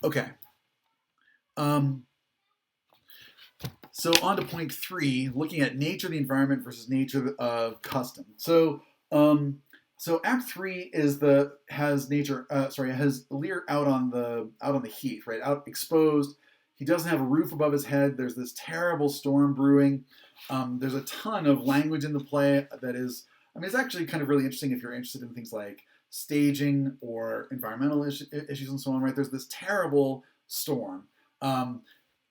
Okay. Um, so on to point three, looking at nature of the environment versus nature of custom. Um, so Act three is the has nature. Has Lear out on the heath, right, out exposed. He doesn't have a roof above his head. There's this terrible storm brewing. There's a ton of language in the play that is. I mean, it's actually kind of really interesting if you're interested in things like staging or environmental issues and so on. Right? There's this terrible storm. Um,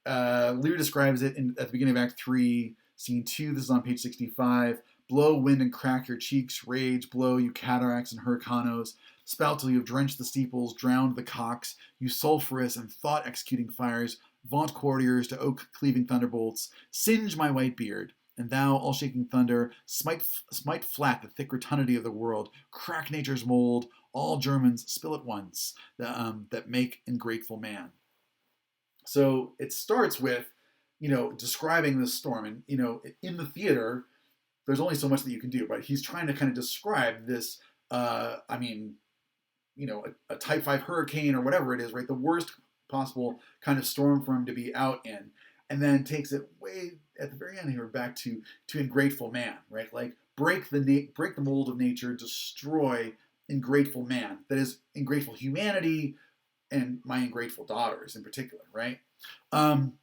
Lear describes it at the beginning of Act 3, Scene 2. This is on page 65. Blow, wind, and crack your cheeks. Rage, blow, you cataracts and hurricanos. Spout till you have drenched the steeples, drowned the cocks. You sulphurous and thought executing fires. Vaunt courtiers to oak cleaving thunderbolts. Singe my white beard. And thou, all shaking thunder, smite flat the thick rotundity of the world. Crack nature's mold. All Germans spill at once that make ingrateful man. So it starts with, describing this storm. And, in the theater, there's only so much that you can do, but he's trying to kind of describe this, I mean, a Type 5 hurricane or whatever it is, right? The worst possible kind of storm for him to be out in. And then takes it way at the very end here back to ingrateful man, right? Like break the mold of nature, destroy ingrateful man. That is ingrateful humanity, and my ungrateful daughters in particular, right? Um,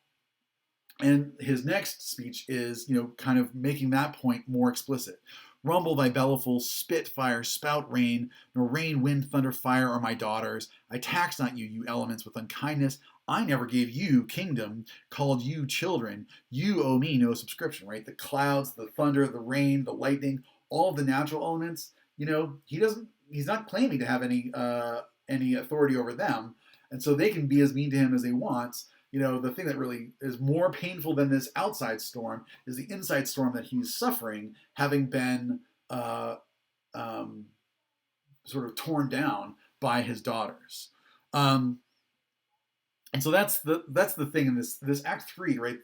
and his next speech is, kind of making that point more explicit. Rumble thy bellowful, spit fire, spout rain, nor rain, wind, thunder, fire are my daughters. I tax not you, you elements, with unkindness. I never gave you kingdom, called you children. You owe me no subscription, right? The clouds, the thunder, the rain, the lightning, all of the natural elements. He's not claiming to have any authority over them, and so they can be as mean to him as they want. The thing that really is more painful than this outside storm is the inside storm that he's suffering, having been uh, um, sort of torn down by his daughters. Um, and so that's the thing in this Act Three, right?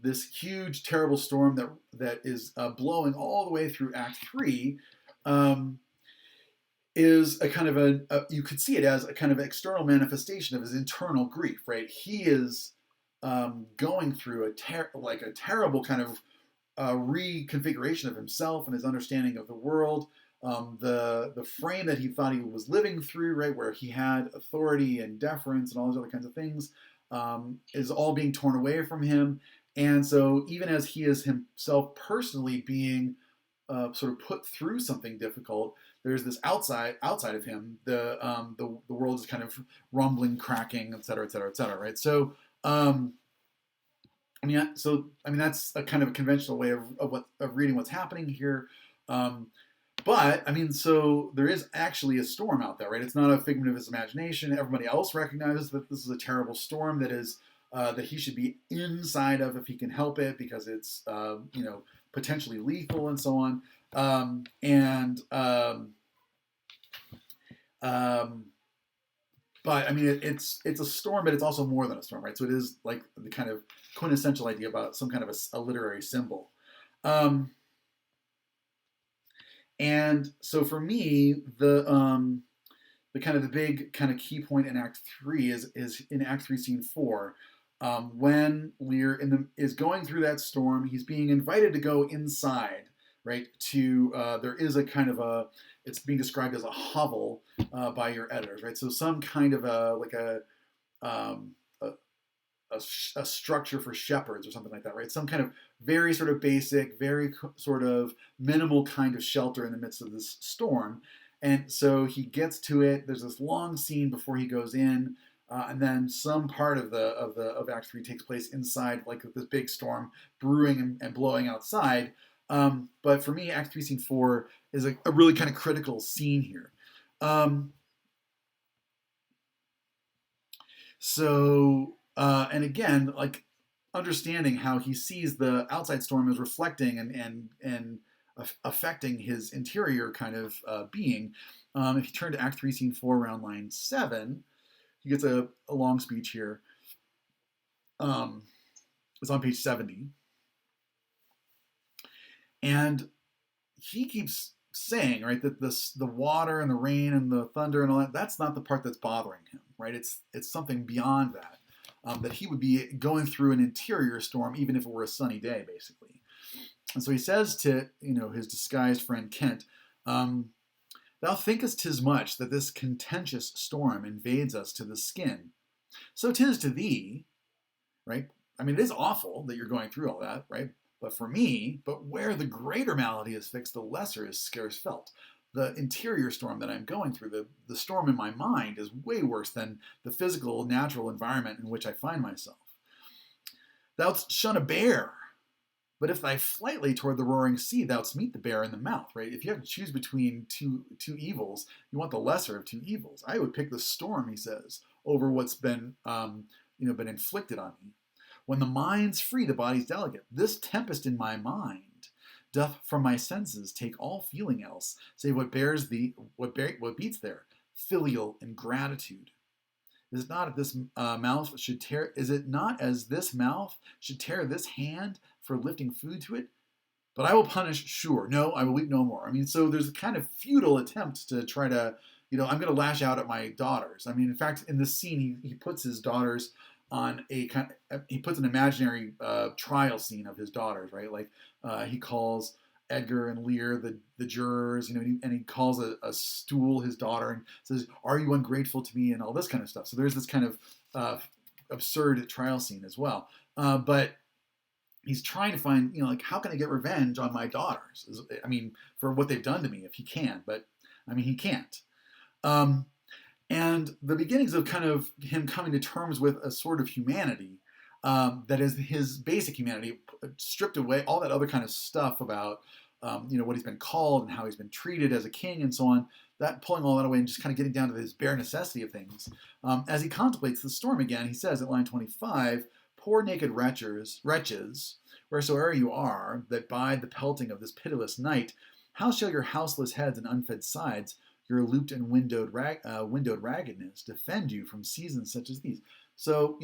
This huge terrible storm that is blowing all the way through Act Three. Um, is a kind of you could see it as a kind of external manifestation of his internal grief, right? He is going through a terrible kind of reconfiguration of himself and his understanding of the world. The frame that he thought he was living through, right, where he had authority and deference and all those other kinds of things, is all being torn away from him. And so, even as he is himself personally being sort of put through something difficult, there's this outside of him. The world is kind of rumbling, cracking, et cetera, et cetera, et cetera. Right. So that's a kind of a conventional way of reading what's happening here. Um, but so there is actually a storm out there, right? It's not a figment of his imagination. Everybody else recognizes that this is a terrible storm that he should be inside of if he can help it, because it's potentially lethal and so on. Um, but it's a storm, but it's also more than a storm, right? So it is like the kind of quintessential idea about some kind of a literary symbol. Um, and so for me, the kind of the big kind of key point in Act Three is in Act Three, Scene 4. When Lear is going through that storm, he's being invited to go inside, right? There is a kind of it's being described as a hovel by your editors, right? So some kind of um, a, a structure for shepherds or something like that, right? Some kind of very sort of basic, very sort of minimal kind of shelter in the midst of this storm. And so he gets to it. There's this long scene before he goes in, and then some part of Act Three takes place inside, like this big storm brewing and blowing outside. But for me, Act Three, Scene 4 is a really kind of critical scene here. Um, and again, like understanding how he sees the outside storm as reflecting and affecting his interior kind of being. If you turn to Act 3, Scene 4, around line 7, he gets a long speech here. It's on page 70. And he keeps saying, right, that the water and the rain and the thunder and all that, that's not the part that's bothering him. right? It's something beyond that. That he would be going through an interior storm, even if it were a sunny day, basically. And so he says to his disguised friend Kent, "Thou thinkest 'tis much that this contentious storm invades us to the skin. So 'tis to thee, right? I mean, it is awful that you're going through all that, right? But for me, but where the greater malady is fixed, the lesser is scarce felt. The interior storm that I'm going through, the storm in my mind, is way worse than the physical, natural environment in which I find myself. Thou'st shun a bear, but if thy flight lay toward the roaring sea, thou'dst meet the bear in the mouth," right? If you have to choose between two evils, you want the lesser of two evils. I would pick the storm, he says, over what's been been inflicted on me. When the mind's free, the body's delicate. This tempest in my mind doth from my senses take all feeling else, save what beats there, filial ingratitude. Is it not this mouth should tear? Is it not as this mouth should tear this hand for lifting food to it? But I will punish, sure. No, I will weep no more. I mean, so there's a kind of futile attempt to try to, I'm going to lash out at my daughters. I mean, in fact, in this scene, he puts his daughters on he puts an imaginary trial scene of his daughters, right? Like he calls Edgar and Lear the jurors, and he calls a stool his daughter and says, "Are you ungrateful to me?" and all this kind of stuff. So there's this kind of absurd trial scene as well. But he's trying to find, like, how can I get revenge on my daughters? I mean, for what they've done to me, if he can, but I mean, he can't. And the beginnings of kind of him coming to terms with a sort of humanity that is his basic humanity, stripped away all that other kind of stuff about what he's been called and how he's been treated as a king and so on, that pulling all that away and just kind of getting down to his bare necessity of things. As he contemplates the storm again, he says at line 25, "Poor naked wretches, wheresoe'er you are, that bide the pelting of this pitiless night, how shall your houseless heads and unfed sides, your looped and windowed raggedness, defend you from seasons such as these?" So,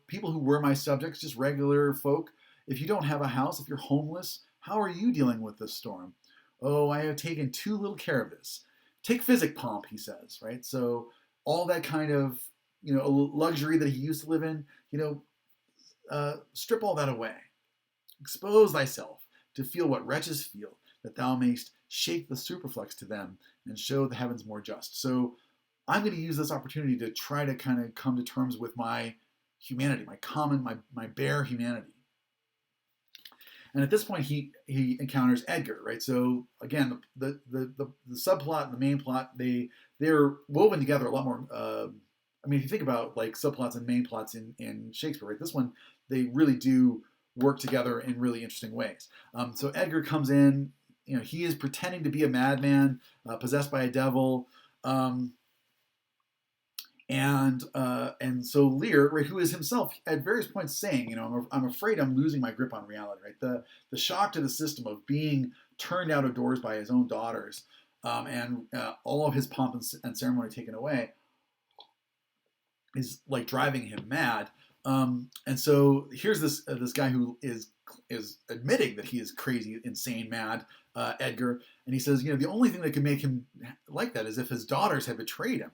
people who were my subjects, just regular folk, if you don't have a house, if you're homeless, how are you dealing with this storm? "Oh, I have taken too little care of this." Take physic pomp, he says, right? So all that kind of, luxury that he used to live in, strip all that away. Expose thyself to feel what wretches feel, that thou mayst shake the superflux to them and show the heavens more just. So I'm going to use this opportunity to try to kind of come to terms with my humanity, my bare humanity. And at this point, he encounters Edgar, right? So again, the subplot and the main plot, they're woven together a lot more. I mean, if you think about like subplots and main plots in Shakespeare, right? This one, they really do work together in really interesting ways. So Edgar comes in, he is pretending to be a madman, possessed by a devil. And so Lear, right, who is himself at various points saying, I'm afraid I'm losing my grip on reality, right? The shock to the system of being turned out of doors by his own daughters, and all of his pomp and ceremony taken away, is like driving him mad. And so here's this guy who is admitting that he is crazy, insane, mad, Edgar, and he says, the only thing that could make him like that is if his daughters had betrayed him.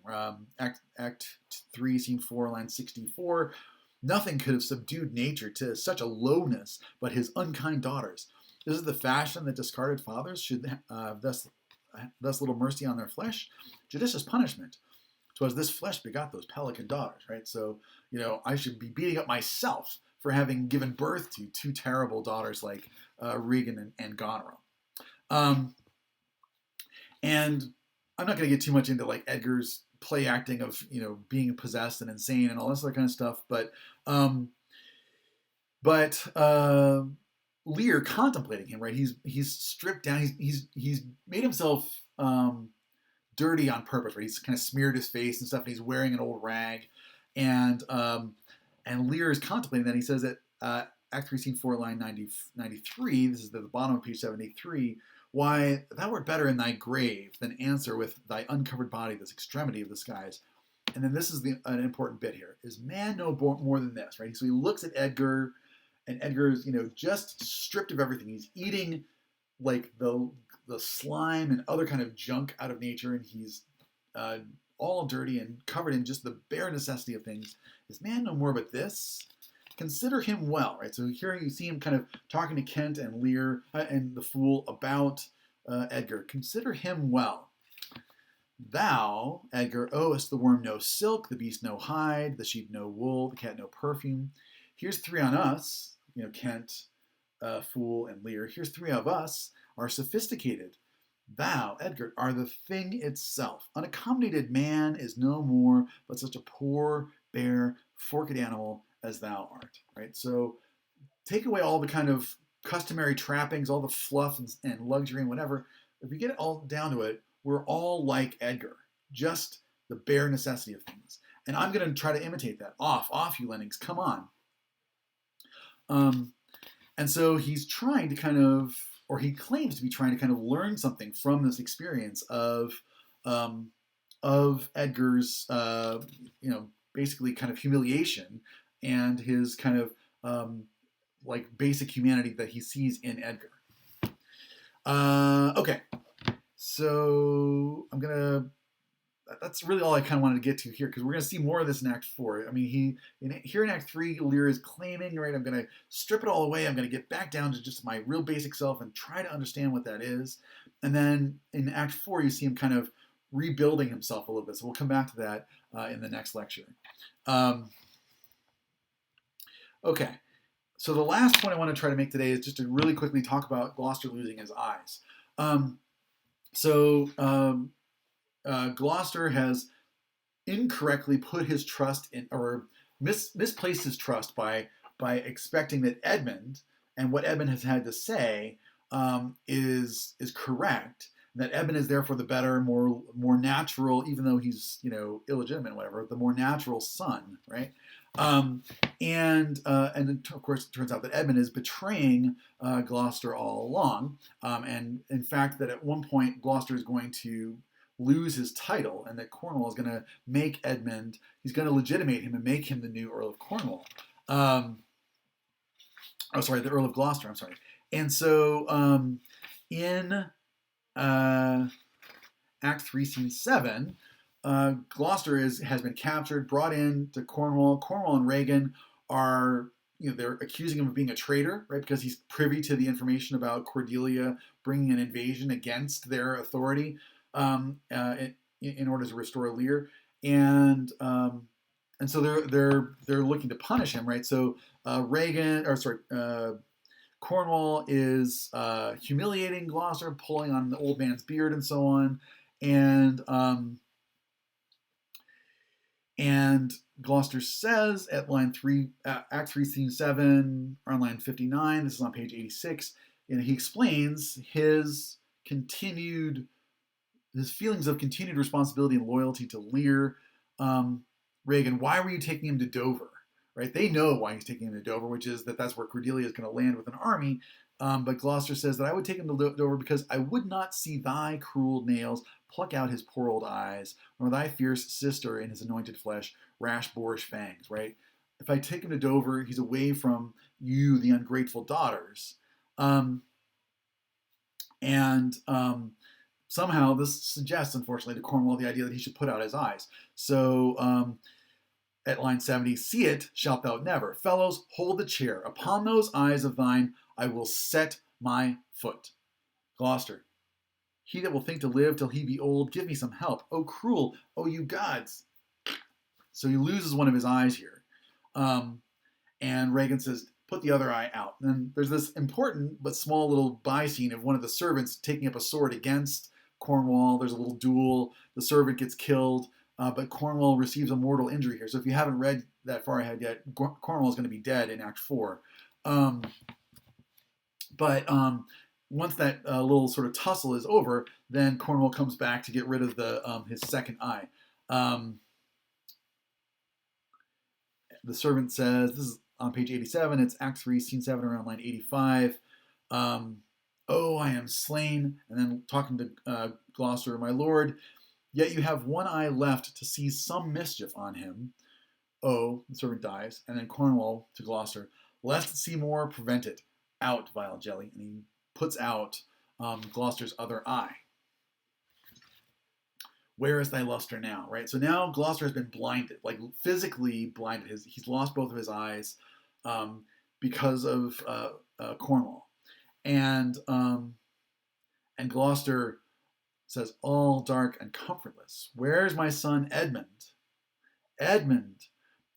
Act 3, Scene 4, line 64. "Nothing could have subdued nature to such a lowness but his unkind daughters. This is the fashion that discarded fathers should thus little mercy on their flesh. Judicious punishment. 'Twas this flesh begot those pelican daughters," right? So, I should be beating up myself for having given birth to two terrible daughters like Regan and Goneril. And I'm not going to get too much into like Edgar's play acting of being possessed and insane and all this other kind of stuff, but Lear contemplating him, right? He's stripped down. He's made himself dirty on purpose, right? He's kind of smeared his face and stuff, and he's wearing an old rag, and Lear is contemplating that. He says that Act 3, Scene 4, line 93. This is the bottom of page 73. "Why, thou wert better in thy grave than answer with thy uncovered body this extremity of the skies." And then this is an important bit here: "Is man no more than this?" Right? So he looks at Edgar, and Edgar's just stripped of everything. He's eating like the slime and other kind of junk out of nature, and he's all dirty and covered in just the bare necessity of things. Is man no more but this? Consider him well, right? So here you see him kind of talking to Kent and Lear and the fool about Edgar. Consider him well. Thou, Edgar, owest the worm no silk, the beast no hide, the sheep no wool, the cat no perfume. Here's three on us, Kent, Fool, and Lear. Here's three of us are sophisticated. Thou, Edgar, are the thing itself. Unaccommodated man is no more but such a poor, bare, forked animal as thou art. Right? So take away all the kind of customary trappings, all the fluff and luxury and whatever. If you get it all down to it, we're all like Edgar, just the bare necessity of things. And I'm going to try to imitate that. Off, you lemmings, come on. And so he's trying to kind of, or he claims to be trying to kind of learn something from this experience of Edgar's, basically kind of humiliation and his kind of like basic humanity that he sees in Edgar. Okay. So that's really all I kind of wanted to get to here, because we're going to see more of this in Act 4. I mean, here in Act 3, Lear is claiming, right, I'm going to strip it all away. I'm going to get back down to just my real basic self and try to understand what that is. And then in Act 4, you see him kind of rebuilding himself a little bit. So we'll come back to that in the next lecture. Okay. So the last point I want to try to make today is just to really quickly talk about Gloucester losing his eyes. Gloucester has incorrectly put his trust in, or misplaced his trust by expecting that Edmund and what Edmund has had to say is correct. That Edmund is therefore the better, more natural, even though he's illegitimate, and whatever, the more natural son, right? And of course, it turns out that Edmund is betraying Gloucester all along, and in fact, that at one point Gloucester is going to lose his title, and that Cornwall is going to make Edmund, he's going to legitimate him and make him the new Earl of Cornwall. The Earl of Gloucester. I'm sorry. And so in Act 3, Scene 7. Gloucester has been captured, brought in to Cornwall. Cornwall and Regan are, they're accusing him of being a traitor, right? Because he's privy to the information about Cordelia bringing an invasion against their authority in order to restore Lear, and so they're looking to punish him, right? So Cornwall is humiliating Gloucester, pulling on the old man's beard, and so on, and Gloucester says at line 3, Act 3, Scene 7, or on line 59, this is on page 86, and he explains his feelings of continued responsibility and loyalty to Lear. Regan, why were you taking him to Dover? Right? They know why he's taking him to Dover, which is that's where Cordelia is going to land with an army. But Gloucester says that I would take him to Dover because I would not see thy cruel nails pluck out his poor old eyes, nor thy fierce sister in his anointed flesh, rash boorish fangs, right? If I take him to Dover, he's away from you, the ungrateful daughters. Somehow this suggests, unfortunately, to Cornwall the idea that he should put out his eyes. So at line 70, see it shalt thou never. Fellows, hold the chair. Upon those eyes of thine I will set my foot. Gloucester, he that will think to live till he be old, give me some help. Oh, cruel, oh, you gods. So he loses one of his eyes here. And Regan says, put the other eye out. And then there's this important but small little by scene of one of the servants taking up a sword against Cornwall. There's a little duel. The servant gets killed, but Cornwall receives a mortal injury here. So if you haven't read that far ahead yet, Cornwall is going to be dead in Act 4. But once that little sort of tussle is over, then Cornwall comes back to get rid of his second eye. The servant says, this is on page 87, it's Act 3, Scene 7, around line 85. Oh, I am slain. And then talking to Gloucester, my lord, yet you have one eye left to see some mischief on him. Oh, the servant dies. And then Cornwall to Gloucester, lest see more, prevent it. Out, vile jelly. And he puts out Gloucester's other eye. Where is thy luster now? Right. So now Gloucester has been blinded, like physically blinded. He's lost both of his eyes um, because of Cornwall, and um, and Gloucester says, "All dark and comfortless. Where's my son Edmund? Edmund,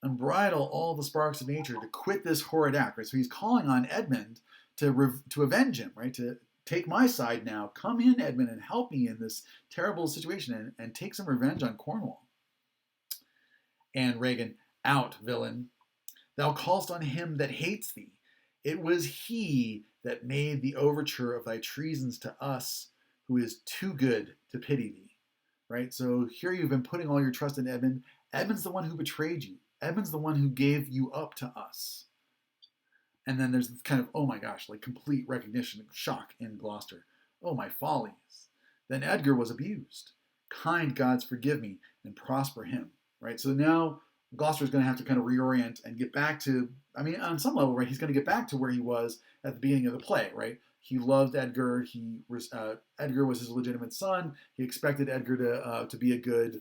unbridle all the sparks of nature to quit this horrid act." Right. So he's calling on Edmund to avenge him. Right. To take my side now. Come in, Edmund, and help me in this terrible situation, and take some revenge on Cornwall. And Regan, out, villain. Thou callst on him that hates thee. It was he that made the overture of thy treasons to us, who is too good to pity thee. Right? So here you've been putting all your trust in Edmund. Edmund's the one who betrayed you. Edmund's the one who gave you up to us. And then there's this kind of, oh my gosh, like complete recognition, shock in Gloucester. Oh, my follies. Then Edgar was abused. Kind gods forgive me and prosper him. Right? So now Gloucester's going to have to kind of reorient and get back to, I mean, on some level, right, he's going to get back to where he was at the beginning of the play, right? He loved Edgar. Edgar was his legitimate son. He expected Edgar to be a good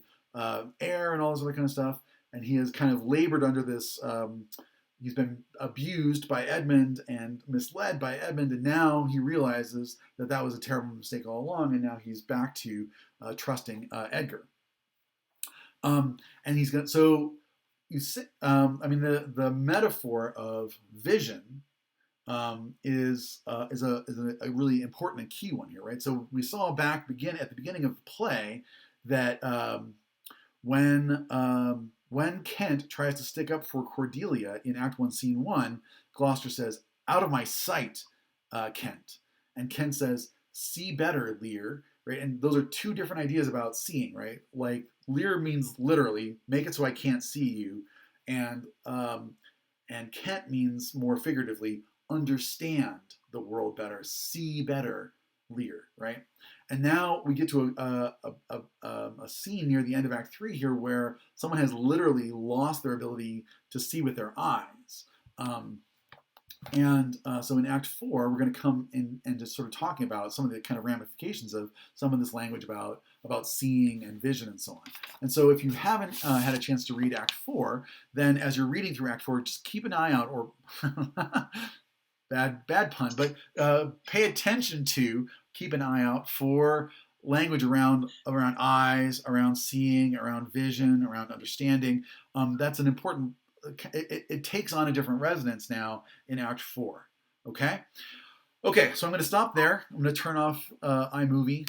heir and all this other kind of stuff. And he has kind of labored under this. He's been abused by Edmund and misled by Edmund, and now he realizes that that was a terrible mistake all along, and now he's back to trusting Edgar. And he's going so you see, I mean the metaphor of vision is a really important and key one here, right? So we saw at the beginning of the play that when Kent tries to stick up for Cordelia in Act 1, Scene 1, Gloucester says, "Out of my sight, Kent." And Kent says, "See better, Lear." Right? And those are two different ideas about seeing, right? Like, Lear means literally, make it so I can't see you. And Kent means more figuratively, understand the world better, see better, Lear, right? And now we get to a scene near the end of Act 3 here where someone has literally lost their ability to see with their eyes. So in Act 4, we're going to come in and just sort of talking about some of the kind of ramifications of some of this language about seeing and vision and so on. And so if you haven't had a chance to read Act 4, then as you're reading through Act 4, just keep an eye out, or bad pun, but pay attention to, keep an eye out for language around eyes, around seeing, around vision, around understanding. That's an important, it takes on a different resonance now in Act 4. Okay? Okay, so I'm going to stop there. I'm going to turn off iMovie